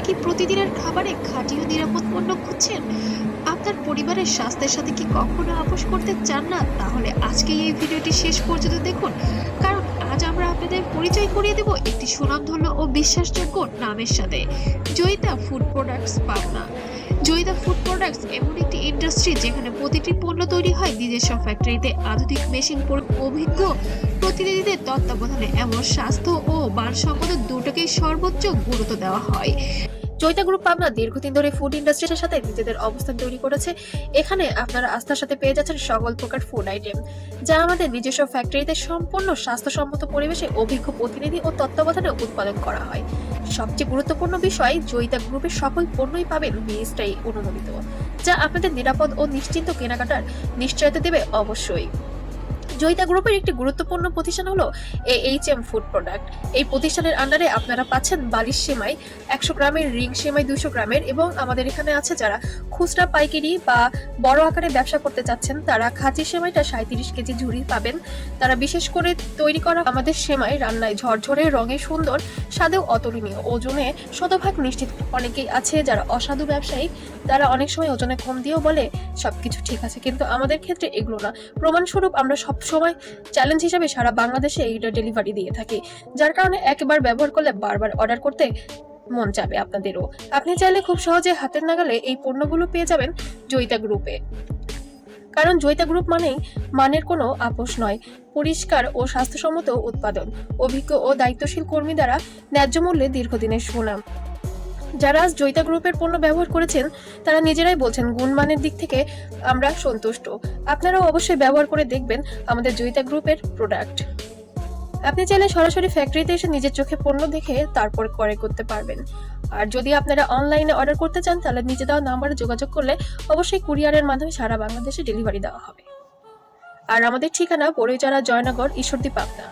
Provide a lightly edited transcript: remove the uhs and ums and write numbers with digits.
কি প্রতিদিনের খাবারে খাঁটি ও নিরাপদ পণ্য খুঁজছেন? আপনার পরিবারের স্বাস্থ্যের সাথে কি কখনো আপোষ করতে চান না? তাহলে আজকেই এই ভিডিওটি শেষ পর্যন্ত দেখুন, কারণ আজ আমরা আপনাদের পরিচয় করিয়ে দেব একটি সুনামধন্য ও বিশ্বাসযোগ্য নামের সাথে, Joyita food products Pabna. Joyita food products এমন একটি ইন্ডাস্ট্রি যেখানে প্রতিটি পণ্য তৈরি হয় নিজস্ব ফ্যাক্টরিতে আধুনিক মেশিন অভিজ্ঞ প্রতিনিধিদের তত্ত্বাবধানে। এমন স্বাস্থ্য ও মানসম্মত দুটোকেই সর্বোচ্চ গুরুত্ব দেওয়া হয়। জয়িতা গ্রুপ পাবনা দীর্ঘদিন ধরে ফুড ইন্ডাস্ট্রির সাথে নিজেদের অবস্থান তৈরি করেছে। এখানে আপনারা আস্থার সাথে পেয়ে যাচ্ছেন সকল প্রকার ফুড আইটেম, যা আমাদের নিজস্ব ফ্যাক্টরিতে সম্পূর্ণ স্বাস্থ্যসম্মত পরিবেশে অভিজ্ঞ প্রতিনিধি ও তত্ত্বাবধানে উৎপাদন করা হয়। সবচেয়ে গুরুত্বপূর্ণ বিষয়, জয়িতা গ্রুপের সকল পণ্যই পাবেন বিএসটিআই অনুমোদিত, যা আপনাদের নিরাপদ ও নিশ্চিন্ত কেনাকাটার নিশ্চয়তা দেবে। অবশ্যই জয়িতা গ্রুপের একটি গুরুত্বপূর্ণ প্রতিষ্ঠান হলো AHM ফুড প্রোডাক্ট। এই প্রতিষ্ঠানের আন্ডারে আপনারা পাচ্ছেন বালিশ সেমাই 100 গ্রামের, রিং সেমাই 200 গ্রামের, এবং আমাদের এখানে আছে যারা খুচরা পাইকারি বা বড় আকারে ব্যবসা করতে চাচ্ছেন তারা খাঁটি সেমাইটা 37 কেজি ঝুড়ি পাবেন। তারা বিশেষ করে তৈরি করা আমাদের সেমাই রান্নায় ঝরঝরে, রঙে সুন্দর, স্বাদেও অতুলনীয়, ওজনে শতভাগ নিশ্চিত। অনেকেই আছে যারা অসাধু ব্যবসায়ী, তারা অনেক সময় ওজনে কম দিয়েও বলে সবকিছু ঠিক আছে, কিন্তু আমাদের ক্ষেত্রে এগুলো না। প্রমাণস্বরূপ আমরা সব সময় চ্যালেঞ্জ হিসেবে সারা বাংলাদেশে এইটা ডেলিভারি দিয়ে থাকি, যার কারণে একবার ব্যবহার করলে বারবার অর্ডার করতে মন চাবে আপনাদেরও। আপনি চাইলে খুব সহজে হাতের নাগালে এই পণ্যগুলো পেয়ে যাবেন জয়িতা গ্রুপে, কারণ জয়িতা গ্রুপ মানেই মানের কোনো আপোষ নয়। পরিষ্কার ও স্বাস্থ্যসম্মত উৎপাদন, অভিজ্ঞ ও দায়িত্বশীল কর্মী দ্বারা ন্যায্য মূল্যে দীর্ঘদিনের সুনাম। যারা আজ জয়িতা গ্রুপের পণ্য ব্যবহার করেছেন তারা নিজেরাই বলছেন গুণমানের দিক থেকে আমরা সন্তুষ্ট। আপনারাও অবশ্যই ব্যবহার করে দেখবেন আমাদের জয়িতা গ্রুপের প্রোডাক্ট। আপনি চাইলে সরাসরি ফ্যাক্টরিতে এসে নিজের চোখে পণ্য দেখে তারপর ক্রয় করতে পারবেন। আর যদি আপনারা অনলাইনে অর্ডার করতে চান তাহলে নিচে দেওয়া নাম্বারে যোগাযোগ করলে অবশ্যই কুরিয়ারের মাধ্যমে সারা বাংলাদেশে ডেলিভারি দেওয়া হবে। আর আমাদের ঠিকানা পরিচারা, জয়নগর, ঈশ্বরদী, পাবনা।